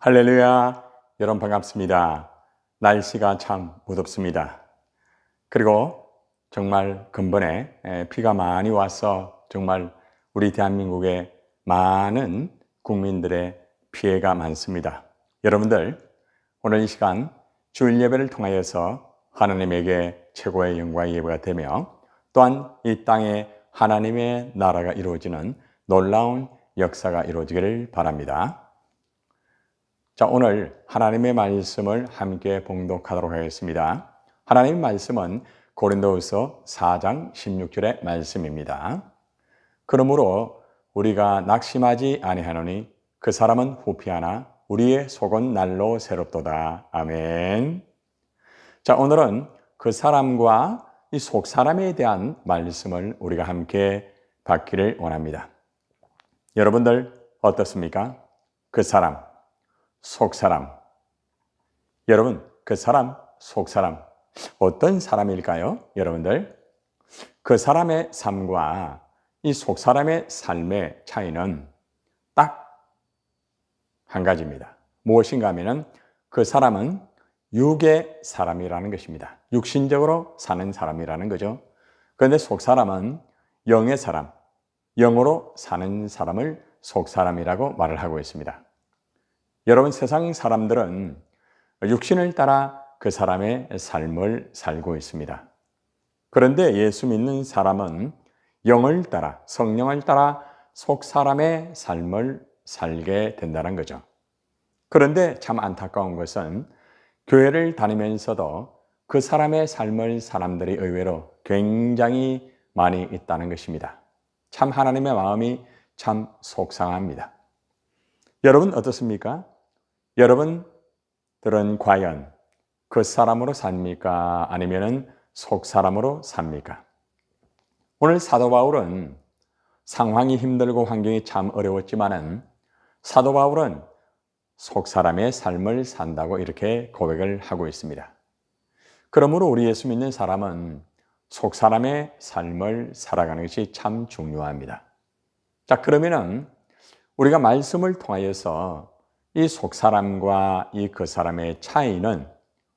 할렐루야. 여러분 반갑습니다. 날씨가 참 무덥습니다. 그리고 정말 근본에 비가 많이 와서 정말 우리 대한민국에 많은 국민들의 피해가 많습니다. 여러분들 오늘 이 시간 주일 예배를 통하여서 하나님에게 최고의 영광의 예배가 되며 또한 이 땅에 하나님의 나라가 이루어지는 놀라운 역사가 이루어지기를 바랍니다. 자, 오늘 하나님의 말씀을 함께 봉독하도록 하겠습니다. 하나님의 말씀은 고린도후서 4장 16절의 말씀입니다. 그러므로 우리가 낙심하지 아니하노니 그 사람은 후피하나 우리의 속은 날로 새롭도다. 아멘. 자, 오늘은 그 사람과 이 속사람에 대한 말씀을 우리가 함께 받기를 원합니다. 여러분들 어떻습니까? 그 사람, 속사람. 여러분, 그 사람, 속사람. 어떤 사람일까요? 여러분들, 그 사람의 삶과 이 속사람의 삶의 차이는 딱 한 가지입니다. 무엇인가 하면은 그 사람은 육의 사람이라는 것입니다. 육신적으로 사는 사람이라는 거죠. 그런데 속사람은 영의 사람, 영으로 사는 사람을 속사람이라고 말을 하고 있습니다. 여러분, 세상 사람들은 육신을 따라 그 사람의 삶을 살고 있습니다. 그런데 예수 믿는 사람은 영을 따라, 성령을 따라 속 사람의 삶을 살게 된다는 거죠. 그런데 참 안타까운 것은 교회를 다니면서도 그 사람의 삶을 사람들이 의외로 굉장히 많이 있다는 것입니다. 참 하나님의 마음이 참 속상합니다. 여러분 어떻습니까? 여러분들은 과연 그 사람으로 삽니까? 아니면 속 사람으로 삽니까? 오늘 사도 바울은 상황이 힘들고 환경이 참 어려웠지만은 사도 바울은 속 사람의 삶을 산다고 이렇게 고백을 하고 있습니다. 그러므로 우리 예수 믿는 사람은 속 사람의 삶을 살아가는 것이 참 중요합니다. 자, 그러면은 우리가 말씀을 통하여서 이 속 사람과 이 그 사람의 차이는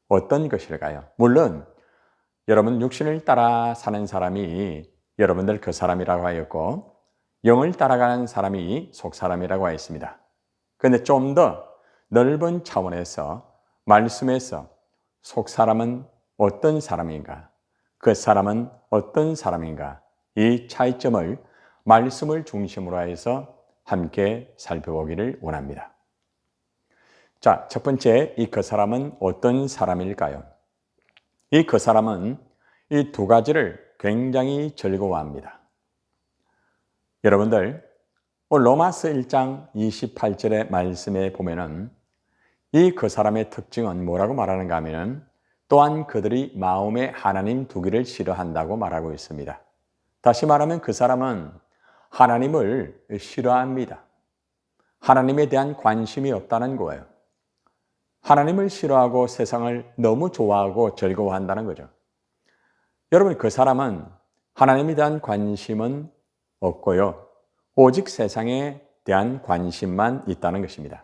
어떤 것일까요? 물론 여러분 육신을 따라 사는 사람이 여러분들 그 사람이라고 하였고 영을 따라가는 사람이 속 사람이라고 하였습니다. 그런데 좀 더 넓은 차원에서 말씀에서 속 사람은 어떤 사람인가? 그 사람은 어떤 사람인가? 이 차이점을 말씀을 중심으로 해서 함께 살펴보기를 원합니다. 자, 첫 번째, 이 그 사람은 어떤 사람일까요? 이 그 사람은 이 두 가지를 굉장히 즐거워합니다. 여러분들, 로마서 1장 28절의 말씀에 보면은 이 그 사람의 특징은 뭐라고 말하는가 하면은 또한 그들이 마음에 하나님 두기를 싫어한다고 말하고 있습니다. 다시 말하면 그 사람은 하나님을 싫어합니다. 하나님에 대한 관심이 없다는 거예요. 하나님을 싫어하고 세상을 너무 좋아하고 즐거워한다는 거죠. 여러분, 그 사람은 하나님에 대한 관심은 없고요. 오직 세상에 대한 관심만 있다는 것입니다.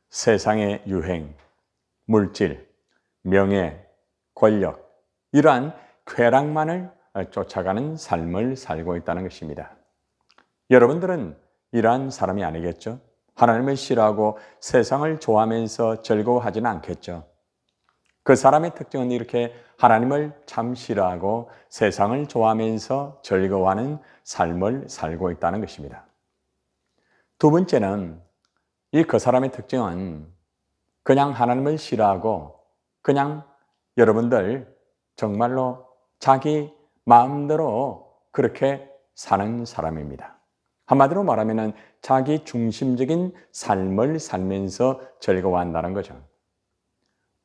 세상의 유행, 물질, 명예, 권력, 이러한 쾌락만을 쫓아가는 삶을 살고 있다는 것입니다. 여러분들은 이러한 사람이 아니겠죠? 하나님을 싫어하고 세상을 좋아하면서 즐거워하지는 않겠죠. 그 사람의 특징은 이렇게 하나님을 참 싫어하고 세상을 좋아하면서 즐거워하는 삶을 살고 있다는 것입니다. 두 번째는 이 그 사람의 특징은 그냥 하나님을 싫어하고 그냥 여러분들 정말로 자기 마음대로 그렇게 사는 사람입니다. 한마디로 말하면 자기 중심적인 삶을 살면서 즐거워한다는 거죠.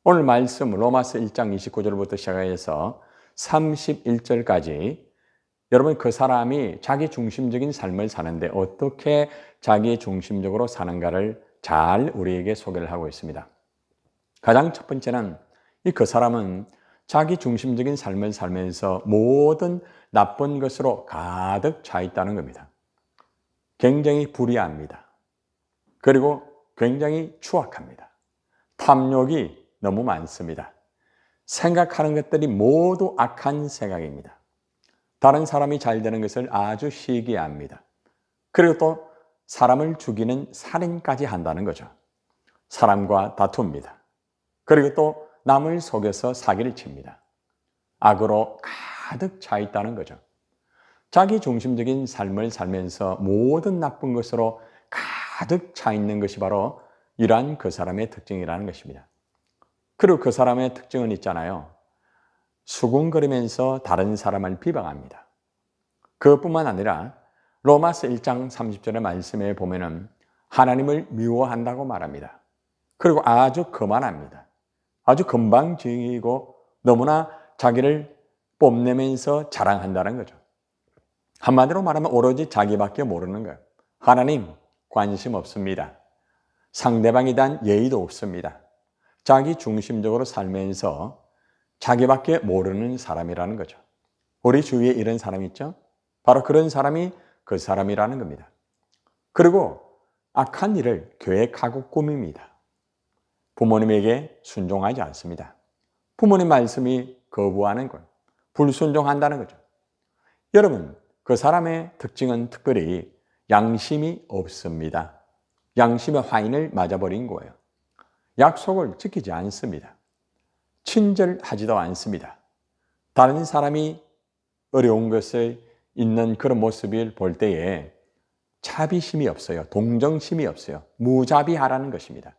오늘 말씀 로마서 1장 29절부터 시작해서 31절까지 여러분 그 사람이 자기 중심적인 삶을 사는데 어떻게 자기 중심적으로 사는가를 잘 우리에게 소개를 하고 있습니다. 가장 첫 번째는 이 그 사람은 자기 중심적인 삶을 살면서 모든 나쁜 것으로 가득 차 있다는 겁니다. 굉장히 불의합니다. 그리고 굉장히 추악합니다. 탐욕이 너무 많습니다. 생각하는 것들이 모두 악한 생각입니다. 다른 사람이 잘 되는 것을 아주 시기합니다. 그리고 또 사람을 죽이는 살인까지 한다는 거죠. 사람과 다툽니다. 그리고 또 남을 속여서 사기를 칩니다. 악으로 가득 차 있다는 거죠. 자기 중심적인 삶을 살면서 모든 나쁜 것으로 가득 차 있는 것이 바로 이러한 그 사람의 특징이라는 것입니다. 그리고 그 사람의 특징은 있잖아요. 수군거리면서 다른 사람을 비방합니다. 그것뿐만 아니라 로마서 1장 30절의 말씀에 보면은 하나님을 미워한다고 말합니다. 그리고 아주 거만합니다. 아주 건방지고 너무나 자기를 뽐내면서 자랑한다는 거죠. 한마디로 말하면 오로지 자기밖에 모르는 거예요. 하나님 관심 없습니다. 상대방에 대한 예의도 없습니다. 자기 중심적으로 살면서 자기밖에 모르는 사람이라는 거죠. 우리 주위에 이런 사람이 있죠? 바로 그런 사람이 그 사람이라는 겁니다. 그리고 악한 일을 계획하고 꾸밉니다. 부모님에게 순종하지 않습니다. 부모님 말씀이 거부하는 것, 불순종한다는 거죠. 여러분, 그 사람의 특징은 특별히 양심이 없습니다. 양심의 화인을 맞아버린 거예요. 약속을 지키지 않습니다. 친절하지도 않습니다. 다른 사람이 어려운 것을 있는 그런 모습을 볼 때에 자비심이 없어요. 동정심이 없어요. 무자비하라는 것입니다.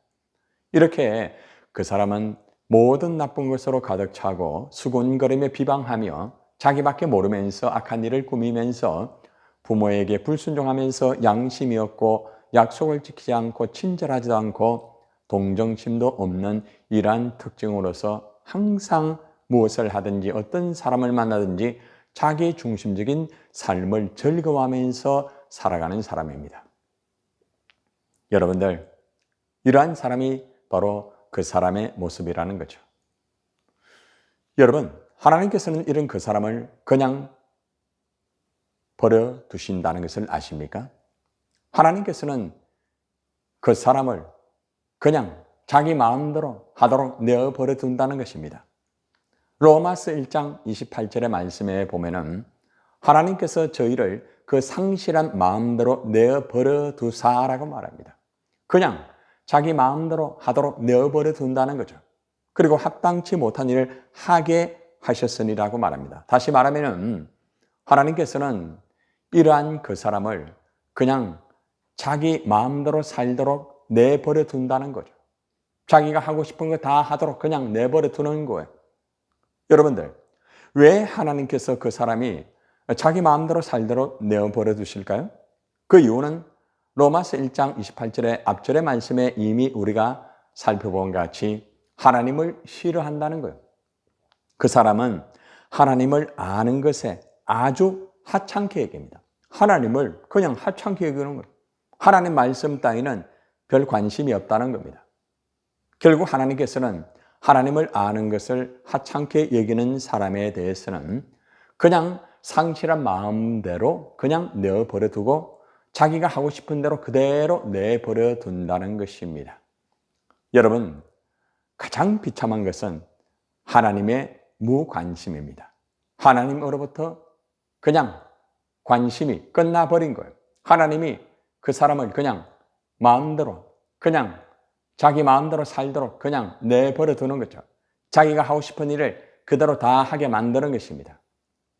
이렇게 그 사람은 모든 나쁜 것으로 가득 차고 수군거리며 비방하며 자기밖에 모르면서 악한 일을 꾸미면서 부모에게 불순종하면서 양심이 없고 약속을 지키지 않고 친절하지도 않고 동정심도 없는 이러한 특징으로서 항상 무엇을 하든지 어떤 사람을 만나든지 자기 중심적인 삶을 즐거워하면서 살아가는 사람입니다. 여러분들, 이러한 사람이 바로 그 사람의 모습이라는 거죠. 여러분, 하나님께서는 이런 그 사람을 그냥 버려두신다는 것을 아십니까? 하나님께서는 그 사람을 그냥 자기 마음대로 하도록 내어버려 둔다는 것입니다. 로마서 1장 28절의 말씀에 보면은 하나님께서 저희를 그 상실한 마음대로 내어버려 두사라고 말합니다. 그냥 자기 마음대로 하도록 내어버려 둔다는 거죠. 그리고 합당치 못한 일을 하게 하셨으니라고 말합니다. 다시 말하면은 하나님께서는 이러한 그 사람을 그냥 자기 마음대로 살도록 내버려 둔다는 거죠. 자기가 하고 싶은 거 다 하도록 그냥 내버려 두는 거예요. 여러분들, 왜 하나님께서 그 사람이 자기 마음대로 살도록 내버려 두실까요? 그 이유는 로마서 1장 28절의 앞절의 말씀에 이미 우리가 살펴본 같이 하나님을 싫어한다는 거예요. 그 사람은 하나님을 아는 것에 아주 하찮게 여깁니다. 하나님을 그냥 하찮게 여기는 거예요. 하나님 말씀 따위는 별 관심이 없다는 겁니다. 결국 하나님께서는 하나님을 아는 것을 하찮게 여기는 사람에 대해서는 그냥 상실한 마음대로 그냥 내어버려 두고 자기가 하고 싶은 대로 그대로 내버려 둔다는 것입니다. 여러분, 가장 비참한 것은 하나님의 무관심입니다. 하나님으로부터 그냥 관심이 끝나버린 거예요. 하나님이 그 사람을 그냥 마음대로 그냥 자기 마음대로 살도록 그냥 내버려 두는 거죠. 자기가 하고 싶은 일을 그대로 다 하게 만드는 것입니다.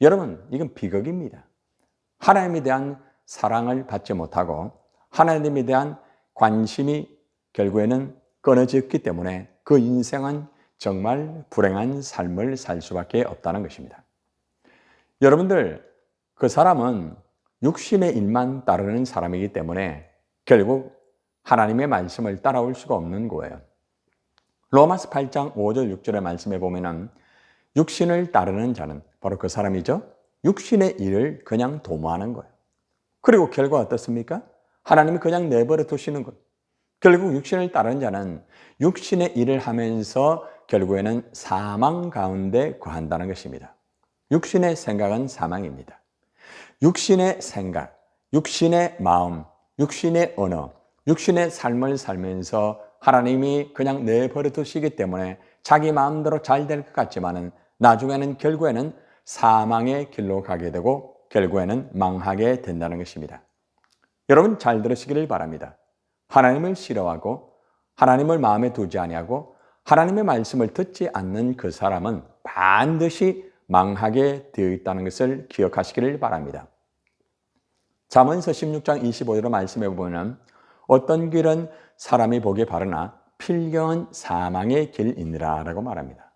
여러분, 이건 비극입니다. 하나님에 대한 사랑을 받지 못하고 하나님에 대한 관심이 결국에는 끊어졌기 때문에 그 인생은 정말 불행한 삶을 살 수밖에 없다는 것입니다. 여러분들, 그 사람은 육신의 일만 따르는 사람이기 때문에 결국 하나님의 말씀을 따라올 수가 없는 거예요. 로마서 8장 5절 6절의 말씀에 보면은 육신을 따르는 자는 바로 그 사람이죠. 육신의 일을 그냥 도모하는 거예요. 그리고 결과 어떻습니까? 하나님이 그냥 내버려 두시는 거예요. 결국 육신을 따르는 자는 육신의 일을 하면서 결국에는 사망 가운데 거한다는 것입니다. 육신의 생각은 사망입니다. 육신의 생각, 육신의 마음, 육신의 언어, 육신의 삶을 살면서 하나님이 그냥 내버려 두시기 때문에 자기 마음대로 잘 될 것 같지만은 나중에는 결국에는 사망의 길로 가게 되고 결국에는 망하게 된다는 것입니다. 여러분 잘 들으시기를 바랍니다. 하나님을 싫어하고 하나님을 마음에 두지 아니하고 하나님의 말씀을 듣지 않는 그 사람은 반드시 망하게 되어 있다는 것을 기억하시기를 바랍니다. 잠언서 16장 25절의 말씀에 보면 어떤 길은 사람이 보기에 바르나 필경은 사망의 길이니라 라고 말합니다.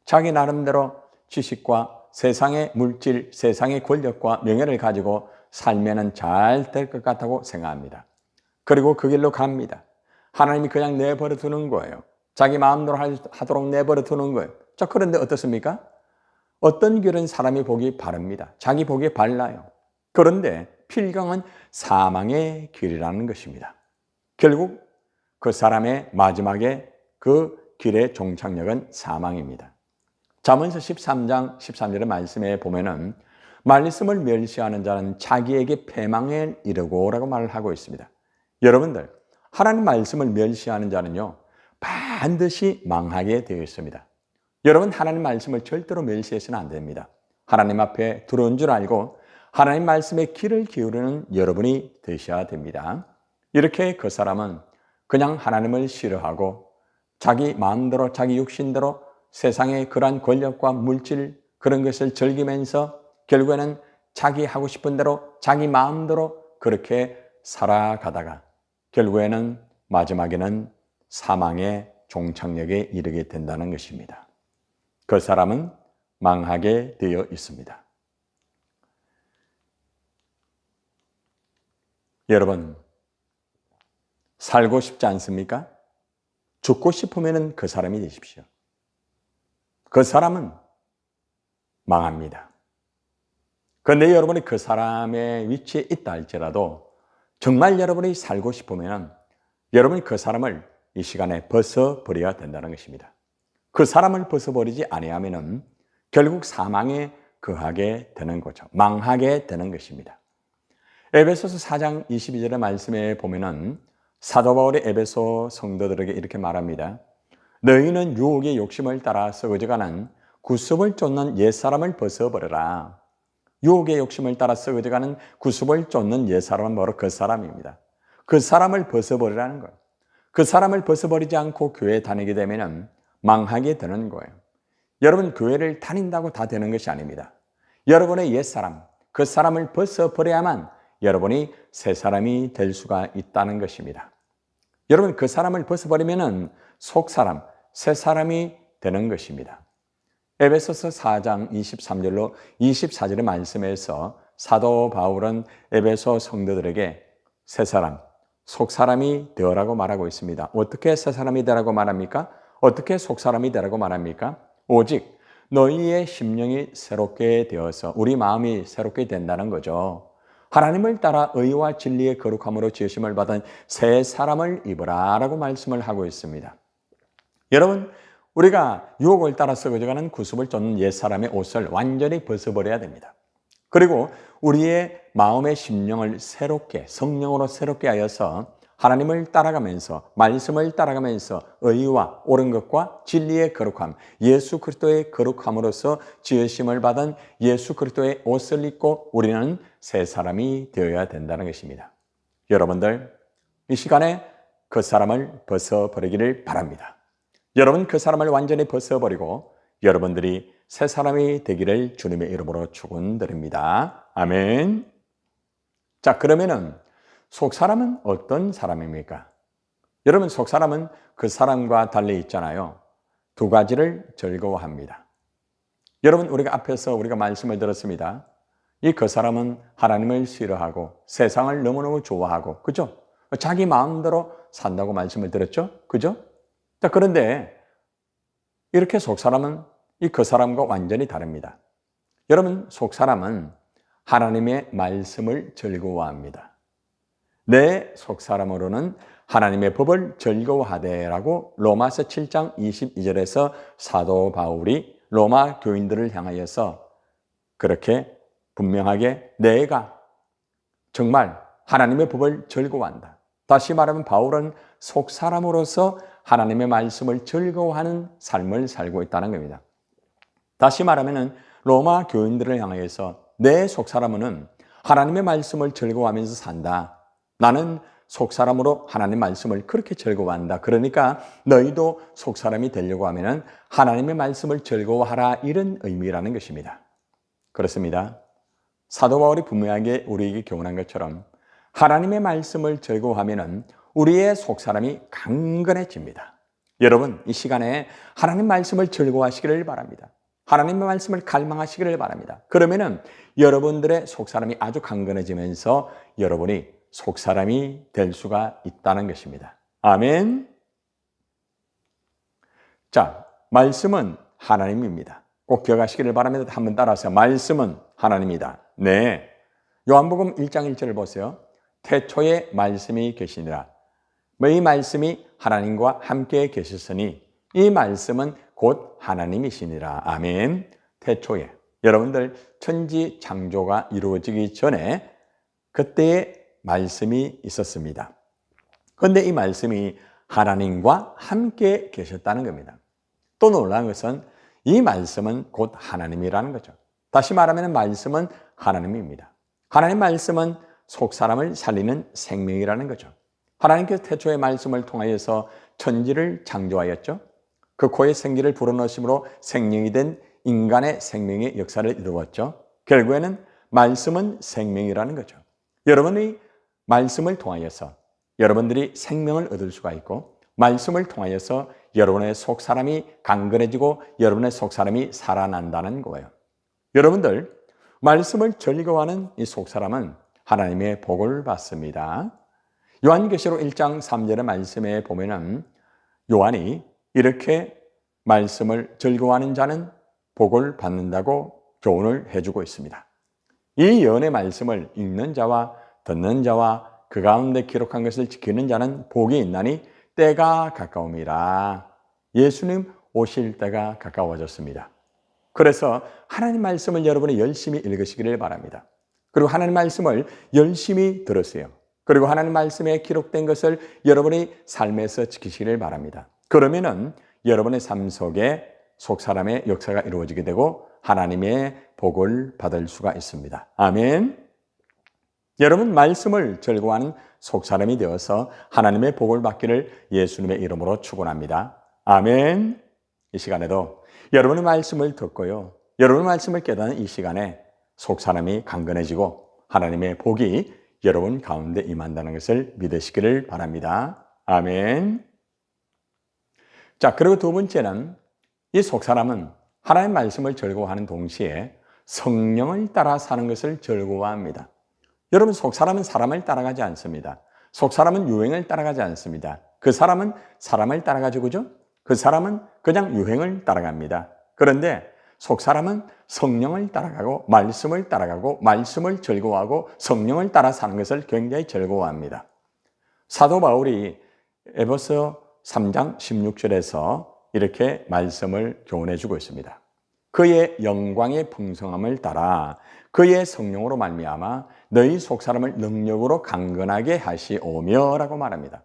자기 나름대로 지식과 세상의 물질, 세상의 권력과 명예를 가지고 살면은 잘 될 것 같다고 생각합니다. 그리고 그 길로 갑니다. 하나님이 그냥 내버려 두는 거예요. 자기 마음대로 하도록 내버려 두는 거예요. 자, 그런데 어떻습니까? 어떤 길은 사람이 보기 바릅니다. 자기 보기에 발라요. 그런데 필경은 사망의 길이라는 것입니다. 결국 그 사람의 마지막에 그 길의 종착역은 사망입니다. 잠언서 13장 13절의 말씀에 보면은 말씀을 멸시하는 자는 자기에게 패망에 이르고 라고 말을 하고 있습니다. 여러분들, 하나님 말씀을 멸시하는 자는요, 반드시 망하게 되어 있습니다. 여러분, 하나님 말씀을 절대로 멸시해서는 안 됩니다. 하나님 앞에 들어온 줄 알고 하나님 말씀에 귀를 기울이는 여러분이 되셔야 됩니다. 이렇게 그 사람은 그냥 하나님을 싫어하고 자기 마음대로 자기 육신대로 세상의 그러한 권력과 물질 그런 것을 즐기면서 결국에는 자기 하고 싶은 대로 자기 마음대로 그렇게 살아가다가 결국에는 마지막에는 사망의 종착역에 이르게 된다는 것입니다. 그 사람은 망하게 되어 있습니다. 여러분, 살고 싶지 않습니까? 죽고 싶으면 그 사람이 되십시오. 그 사람은 망합니다. 그런데 여러분이 그 사람의 위치에 있다 할지라도 정말 여러분이 살고 싶으면 여러분이 그 사람을 이 시간에 벗어버려야 된다는 것입니다. 그 사람을 벗어버리지 아니하면 결국 사망에 거하게 되는 거죠. 망하게 되는 것입니다. 에베소서 4장 22절의 말씀에 보면은 사도 바울이 에베소 성도들에게 이렇게 말합니다. 너희는 유혹의 욕심을 따라 썩어져가는 구습을 쫓는 옛사람을 벗어버려라. 유혹의 욕심을 따라 썩어져가는 구습을 쫓는 옛사람은 바로 그 사람입니다. 그 사람을 벗어버리라는 거예요. 그 사람을 벗어버리지 않고 교회에 다니게 되면 망하게 되는 거예요. 여러분, 교회를 다닌다고 다 되는 것이 아닙니다. 여러분의 옛사람, 그 사람을 벗어버려야만 여러분이 새 사람이 될 수가 있다는 것입니다. 여러분, 그 사람을 벗어버리면 속 사람, 새 사람이 되는 것입니다. 에베소서 4장 23절로 24절의 말씀에서 사도 바울은 에베소 성도들에게 새 사람, 속 사람이 되어라고 말하고 있습니다. 어떻게 새 사람이 되라고 말합니까? 어떻게 속 사람이 되라고 말합니까? 오직 너희의 심령이 새롭게 되어서 우리 마음이 새롭게 된다는 거죠. 하나님을 따라 의와 진리의 거룩함으로 지으심을 받은 새 사람을 입으라 라고 말씀을 하고 있습니다. 여러분, 우리가 유혹을 따라 썩어져가는 구습을 쫓는 옛사람의 옷을 완전히 벗어버려야 됩니다. 그리고 우리의 마음의 심령을 새롭게, 성령으로 새롭게 하여서 하나님을 따라가면서, 말씀을 따라가면서 의와 옳은 것과 진리의 거룩함, 예수 그리스도의 거룩함으로써 지으심을 받은 예수 그리스도의 옷을 입고 우리는 새 사람이 되어야 된다는 것입니다. 여러분들, 이 시간에 그 사람을 벗어버리기를 바랍니다. 여러분, 그 사람을 완전히 벗어버리고 여러분들이 새 사람이 되기를 주님의 이름으로 축원드립니다. 아멘. 자, 그러면은 속 사람은 어떤 사람입니까? 여러분, 속 사람은 그 사람과 달리 있잖아요. 두 가지를 즐거워합니다. 여러분, 우리가 앞에서 우리가 말씀을 들었습니다. 이 그 사람은 하나님을 싫어하고 세상을 너무너무 좋아하고, 그죠? 자기 마음대로 산다고 말씀을 들었죠? 그죠? 자, 그런데 이렇게 속 사람은 이 그 사람과 완전히 다릅니다. 여러분, 속 사람은 하나님의 말씀을 즐거워합니다. 내 속 사람으로는 하나님의 법을 즐거워하되라고 로마서 7장 22절에서 사도 바울이 로마 교인들을 향하여서 그렇게 분명하게 내가 정말 하나님의 법을 즐거워한다. 다시 말하면 바울은 속사람으로서 하나님의 말씀을 즐거워하는 삶을 살고 있다는 겁니다. 다시 말하면 로마 교인들을 향해서 내 속사람은 하나님의 말씀을 즐거워하면서 산다. 나는 속사람으로 하나님의 말씀을 그렇게 즐거워한다. 그러니까 너희도 속사람이 되려고 하면 하나님의 말씀을 즐거워하라, 이런 의미라는 것입니다. 그렇습니다. 사도 바울이 분명하게 우리에게 교훈한 것처럼 하나님의 말씀을 즐거워하면 우리의 속사람이 강건해집니다. 여러분, 이 시간에 하나님 말씀을 즐거워하시기를 바랍니다. 하나님의 말씀을 갈망하시기를 바랍니다. 그러면은 여러분들의 속사람이 아주 강건해지면서 여러분이 속사람이 될 수가 있다는 것입니다. 아멘. 자, 말씀은 하나님입니다. 꼭 기억하시기를 바랍니다. 한번 따라하세요. 말씀은 하나님이다. 네. 요한복음 1장 1절을 보세요. 태초에 말씀이 계시니라. 이 말씀이 하나님과 함께 계셨으니 이 말씀은 곧 하나님이시니라. 아멘. 태초에. 여러분들 천지 창조가 이루어지기 전에 그때의 말씀이 있었습니다. 그런데 이 말씀이 하나님과 함께 계셨다는 겁니다. 또 놀라운 것은 이 말씀은 곧 하나님이라는 거죠. 다시 말하면 말씀은 하나님입니다. 하나님 말씀은 속사람을 살리는 생명이라는 거죠. 하나님께서 태초의 말씀을 통하여서 천지를 창조하였죠. 그 코에 생기를 불어넣으심으로 생명이 된 인간의 생명의 역사를 이루었죠. 결국에는 말씀은 생명이라는 거죠. 여러분이 말씀을 통하여서 여러분들이 생명을 얻을 수가 있고, 말씀을 통하여서 여러분의 속사람이 강건해지고 여러분의 속사람이 살아난다는 거예요. 여러분들, 말씀을 즐거워하는 이 속사람은 하나님의 복을 받습니다. 요한계시록 1장 3절의 말씀에 보면은 요한이 이렇게 말씀을 즐거워하는 자는 복을 받는다고 교훈을 해주고 있습니다. 이 예언의 말씀을 읽는 자와 듣는 자와 그 가운데 기록한 것을 지키는 자는 복이 있나니 때가 가까움이라. 예수님 오실 때가 가까워졌습니다. 그래서 하나님 말씀을 여러분이 열심히 읽으시기를 바랍니다. 그리고 하나님 말씀을 열심히 들으세요. 그리고 하나님 말씀에 기록된 것을 여러분이 삶에서 지키시기를 바랍니다. 그러면은 여러분의 삶 속에 속사람의 역사가 이루어지게 되고 하나님의 복을 받을 수가 있습니다. 아멘. 여러분, 말씀을 즐거워하는 속사람이 되어서 하나님의 복을 받기를 예수님의 이름으로 축원합니다. 아멘. 이 시간에도 여러분의 말씀을 듣고요, 여러분의 말씀을 깨닫는 이 시간에 속사람이 강건해지고 하나님의 복이 여러분 가운데 임한다는 것을 믿으시기를 바랍니다. 아멘. 자, 그리고 두 번째는 이 속사람은 하나님의 말씀을 즐거워하는 동시에 성령을 따라 사는 것을 즐거워합니다. 여러분, 속사람은 사람을 따라가지 않습니다. 속사람은 유행을 따라가지 않습니다. 그 사람은 사람을 따라가죠, 그죠? 그 사람은 그냥 유행을 따라갑니다. 그런데 속사람은 성령을 따라가고 말씀을 따라가고 말씀을 즐거워하고 성령을 따라 사는 것을 굉장히 즐거워합니다. 사도 바울이 에베소 3장 16절에서 이렇게 말씀을 교훈해 주고 있습니다. 그의 영광의 풍성함을 따라 그의 성령으로 말미암아 너희 속사람을 능력으로 강건하게 하시오며 라고 말합니다.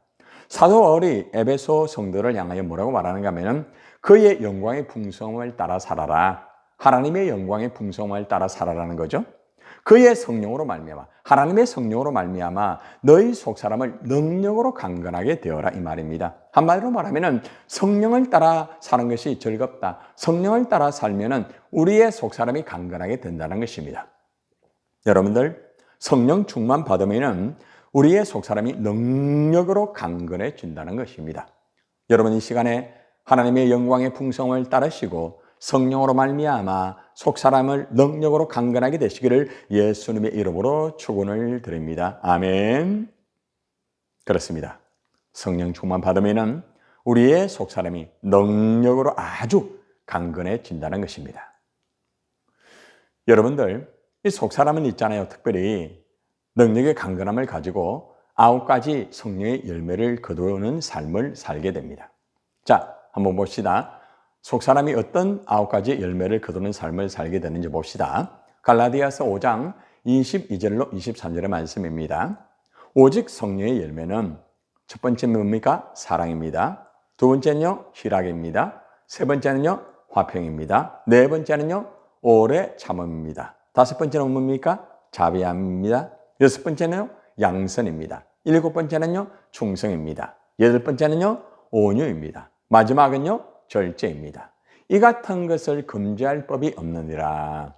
사도 바울이 에베소 성도를 향하여 뭐라고 말하는가 하면 그의 영광의 풍성함을 따라 살아라. 하나님의 영광의 풍성함을 따라 살아라는 거죠. 그의 성령으로 말미암아, 하나님의 성령으로 말미암아 너희 속사람을 능력으로 강건하게 되어라, 이 말입니다. 한마디로 말하면 성령을 따라 사는 것이 즐겁다. 성령을 따라 살면은 우리의 속사람이 강건하게 된다는 것입니다. 여러분들, 성령 충만 받으면은 우리의 속사람이 능력으로 강건해진다는 것입니다. 여러분, 이 시간에 하나님의 영광의 풍성을 따르시고 성령으로 말미암아 속사람을 능력으로 강건하게 되시기를 예수님의 이름으로 축원을 드립니다. 아멘. 그렇습니다. 성령 충만 받으면은 우리의 속사람이 능력으로 아주 강건해진다는 것입니다. 여러분들, 이 속사람은 있잖아요. 특별히 능력의 강건함을 가지고 9가지 성령의 열매를 거두는 삶을 살게 됩니다. 자, 한번 봅시다. 속사람이 어떤 9가지 열매를 거두는 삶을 살게 되는지 봅시다. 갈라디아서 5장 22절로 23절의 말씀입니다. 오직 성령의 열매는 첫 번째는 뭡니까? 사랑입니다. 두 번째는요, 희락입니다. 세 번째는요, 화평입니다. 네 번째는요, 오래 참음입니다. 다섯 번째는 뭡니까? 자비함입니다. 여섯 번째는요, 양선입니다. 일곱 번째는요, 충성입니다. 여덟 번째는요, 온유입니다. 마지막은요, 절제입니다. 이 같은 것을 금지할 법이 없느니라.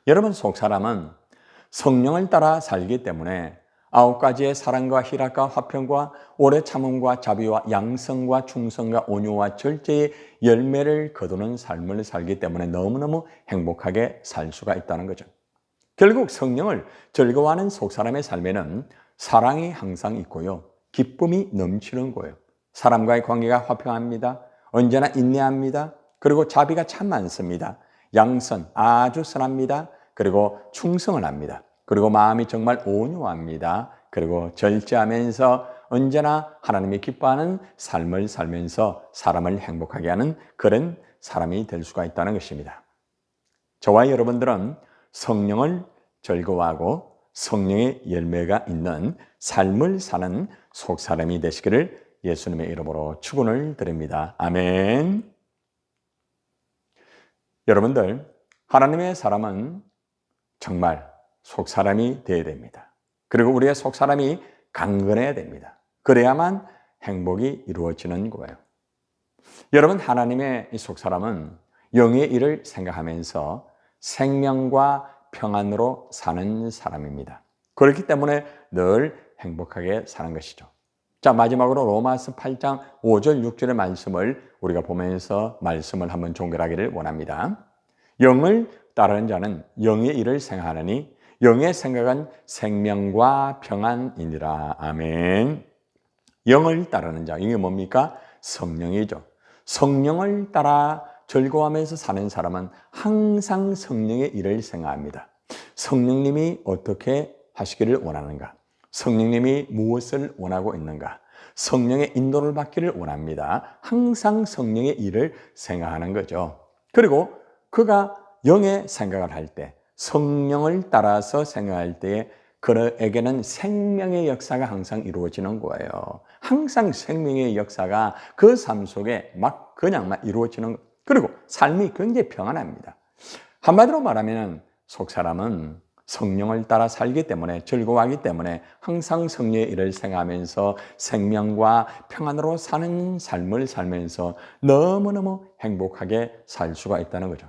여러분, 속사람은 성령을 따라 살기 때문에 9가지의 사랑과 희락과 화평과 오래 참음과 자비와 양성과 충성과 온유와 절제의 열매를 거두는 삶을 살기 때문에 너무너무 행복하게 살 수가 있다는 거죠. 결국 성령을 즐거워하는 속사람의 삶에는 사랑이 항상 있고요, 기쁨이 넘치는 거예요. 사람과의 관계가 화평합니다. 언제나 인내합니다. 그리고 자비가 참 많습니다. 양선 아주 선합니다. 그리고 충성을 합니다. 그리고 마음이 정말 온유합니다. 그리고 절제하면서 언제나 하나님이 기뻐하는 삶을 살면서 사람을 행복하게 하는 그런 사람이 될 수가 있다는 것입니다. 저와 여러분들은 성령을 즐거워하고 성령의 열매가 있는 삶을 사는 속사람이 되시기를 예수님의 이름으로 축원을 드립니다. 아멘. 여러분들, 하나님의 사람은 정말 속사람이 되어야 됩니다. 그리고 우리의 속사람이 강건해야 됩니다. 그래야만 행복이 이루어지는 거예요. 여러분, 하나님의 이 속사람은 영의 일을 생각하면서 생명과 평안으로 사는 사람입니다. 그렇기 때문에 늘 행복하게 사는 것이죠. 자, 마지막으로 로마서 8장 5절 6절의 말씀을 우리가 보면서 말씀을 한번 종결하기를 원합니다. 영을 따르는 자는 영의 일을 생각하느니 영의 생각은 생명과 평안이니라. 아멘. 영을 따르는 자, 이게 뭡니까? 성령이죠. 성령을 따라 즐거워하면서 사는 사람은 항상 성령의 일을 생각합니다. 성령님이 어떻게 하시기를 원하는가? 성령님이 무엇을 원하고 있는가? 성령의 인도를 받기를 원합니다. 항상 성령의 일을 생각하는 거죠. 그리고 그가 영의 생각을 할 때, 성령을 따라서 생각할 때에 그에게는 생명의 역사가 항상 이루어지는 거예요. 항상 생명의 역사가 그 삶 속에 그냥 이루어지는 거예요. 그리고 삶이 굉장히 평안합니다. 한마디로 말하면 속사람은 성령을 따라 살기 때문에, 즐거워하기 때문에 항상 성령의 일을 생각하면서 생명과 평안으로 사는 삶을 살면서 너무너무 행복하게 살 수가 있다는 거죠.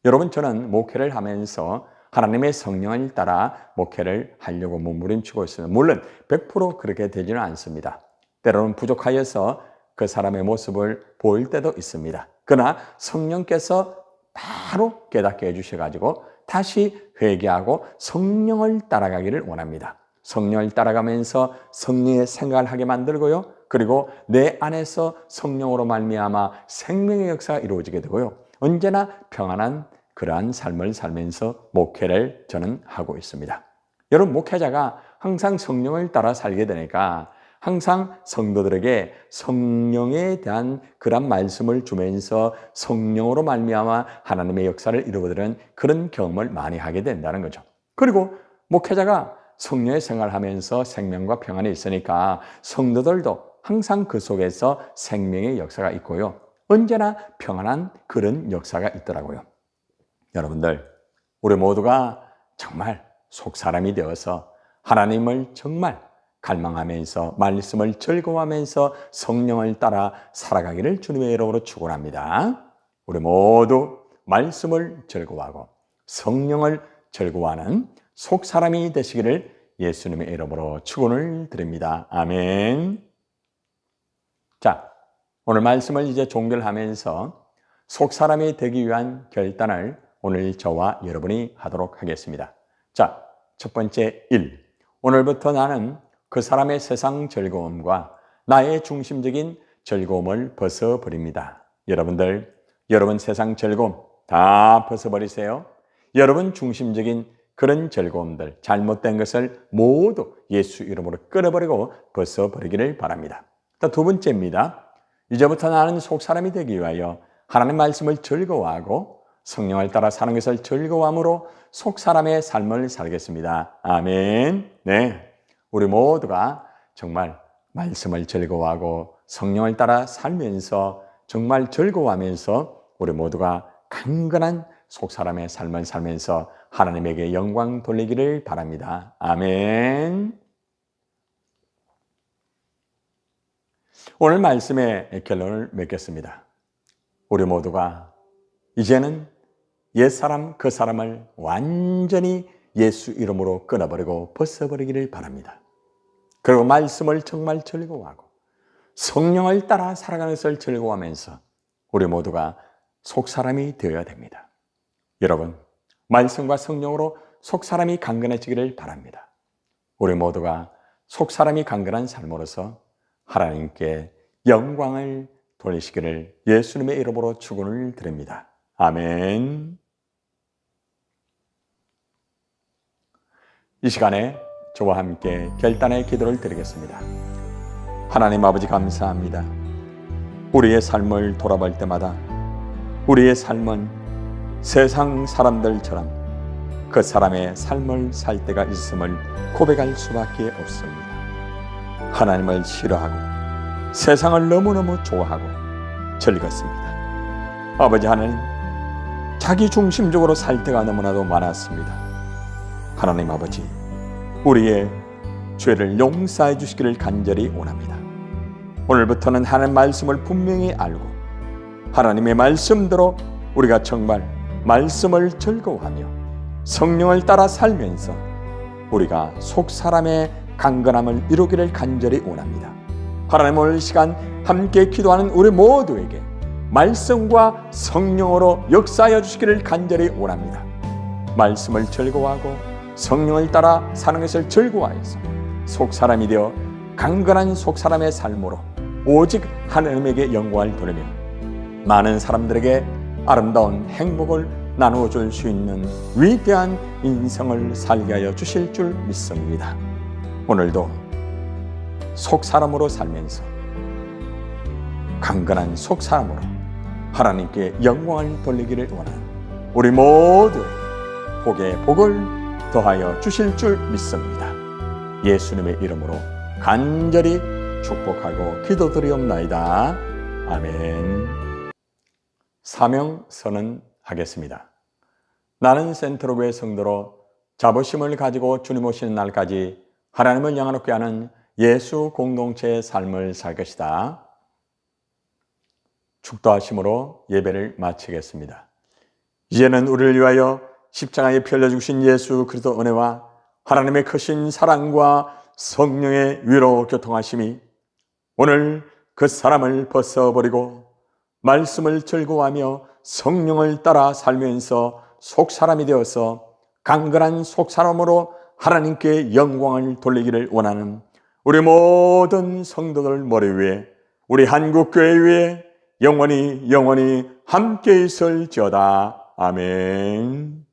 여러분, 저는 목회를 하면서 하나님의 성령을 따라 목회를 하려고 몸부림치고 있습니다. 물론 100% 그렇게 되지는 않습니다. 때로는 부족하여서 그 사람의 모습을 보일 때도 있습니다. 그러나 성령께서 바로 깨닫게 해주셔가지고 다시 회개하고 성령을 따라가기를 원합니다. 성령을 따라가면서 성령의 생각을 하게 만들고요. 그리고 내 안에서 성령으로 말미암아 생명의 역사가 이루어지게 되고요. 언제나 평안한 그러한 삶을 살면서 목회를 저는 하고 있습니다. 여러분, 목회자가 항상 성령을 따라 살게 되니까 항상 성도들에게 성령에 대한 그런 말씀을 주면서 성령으로 말미암아 하나님의 역사를 이루어드리는 그런 경험을 많이 하게 된다는 거죠. 그리고 목회자가 성령의 생활을 하면서 생명과 평안이 있으니까 성도들도 항상 그 속에서 생명의 역사가 있고요. 언제나 평안한 그런 역사가 있더라고요. 여러분들, 우리 모두가 정말 속사람이 되어서 하나님을 정말 갈망하면서 말씀을 즐거워하면서 성령을 따라 살아가기를 주님의 이름으로 축원합니다. 우리 모두 말씀을 즐거워하고 성령을 즐거워하는 속사람이 되시기를 예수님의 이름으로 축원을 드립니다. 아멘. 자, 오늘 말씀을 이제 종결하면서 속사람이 되기 위한 결단을 오늘 저와 여러분이 하도록 하겠습니다. 자, 첫 번째 1. 오늘부터 나는 그 사람의 세상 즐거움과 나의 중심적인 즐거움을 벗어버립니다. 여러분들, 여러분 세상 즐거움 다 벗어버리세요. 여러분 중심적인 그런 즐거움들, 잘못된 것을 모두 예수 이름으로 끊어버리고 벗어버리기를 바랍니다. 두 번째입니다. 이제부터 나는 속사람이 되기 위하여 하나님 말씀을 즐거워하고 성령을 따라 사는 것을 즐거워함으로 속사람의 삶을 살겠습니다. 아멘. 네, 우리 모두가 정말 말씀을 즐거워하고 성령을 따라 살면서 정말 즐거워하면서 우리 모두가 강건한 속사람의 삶을 살면서 하나님에게 영광 돌리기를 바랍니다. 아멘. 오늘 말씀의 결론을 맺겠습니다. 우리 모두가 이제는 옛사람 그 사람을 완전히 예수 이름으로 끊어버리고 벗어버리기를 바랍니다. 그리고 말씀을 정말 즐거워하고 성령을 따라 살아가는 것을 즐거워하면서 우리 모두가 속사람이 되어야 됩니다. 여러분, 말씀과 성령으로 속사람이 강건해지기를 바랍니다. 우리 모두가 속사람이 강건한 삶으로서 하나님께 영광을 돌리시기를 예수님의 이름으로 축원을 드립니다. 아멘. 이 시간에 저와 함께 결단의 기도를 드리겠습니다. 하나님 아버지 감사합니다. 우리의 삶을 돌아볼 때마다 우리의 삶은 세상 사람들처럼 그 사람의 삶을 살 때가 있음을 고백할 수밖에 없습니다. 하나님을 싫어하고 세상을 너무너무 좋아하고 즐겼습니다. 아버지 하나님, 자기 중심적으로 살 때가 너무나도 많았습니다. 하나님 아버지, 우리의 죄를 용서해 주시기를 간절히 원합니다. 오늘부터는 하나님 말씀을 분명히 알고 하나님의 말씀대로 우리가 정말 말씀을 즐거워하며 성령을 따라 살면서 우리가 속사람의 강건함을 이루기를 간절히 원합니다. 하나님, 오늘 시간 함께 기도하는 우리 모두에게 말씀과 성령으로 역사하여 주시기를 간절히 원합니다. 말씀을 즐거워하고 성령을 따라 사는 것을 즐거워해서 속사람이 되어 강건한 속사람의 삶으로 오직 하나님에게 영광을 돌리며 많은 사람들에게 아름다운 행복을 나누어 줄 수 있는 위대한 인생을 살게 하여 주실 줄 믿습니다. 오늘도 속사람으로 살면서 강건한 속사람으로 하나님께 영광을 돌리기를 원하는 우리 모두에게 복에 복을 더하여 주실 줄 믿습니다. 예수님의 이름으로 간절히 축복하고 기도드리옵나이다. 아멘. 사명 선언하겠습니다. 나는 센트로교회 성도로 자부심을 가지고 주님 오시는 날까지 하나님을 향하게 하는 예수 공동체의 삶을 살 것이다. 축도하심으로 예배를 마치겠습니다. 이제는 우리를 위하여 십자가에 피 흘려 주신 예수 그리스도 은혜와 하나님의 크신 사랑과 성령의 위로 교통하심이 오늘 그 사람을 벗어버리고 말씀을 즐거워하며 성령을 따라 살면서 속사람이 되어서 강건한 속사람으로 하나님께 영광을 돌리기를 원하는 우리 모든 성도들 머리 위에 우리 한국교회 위에 영원히 함께 있을지어다. 아멘.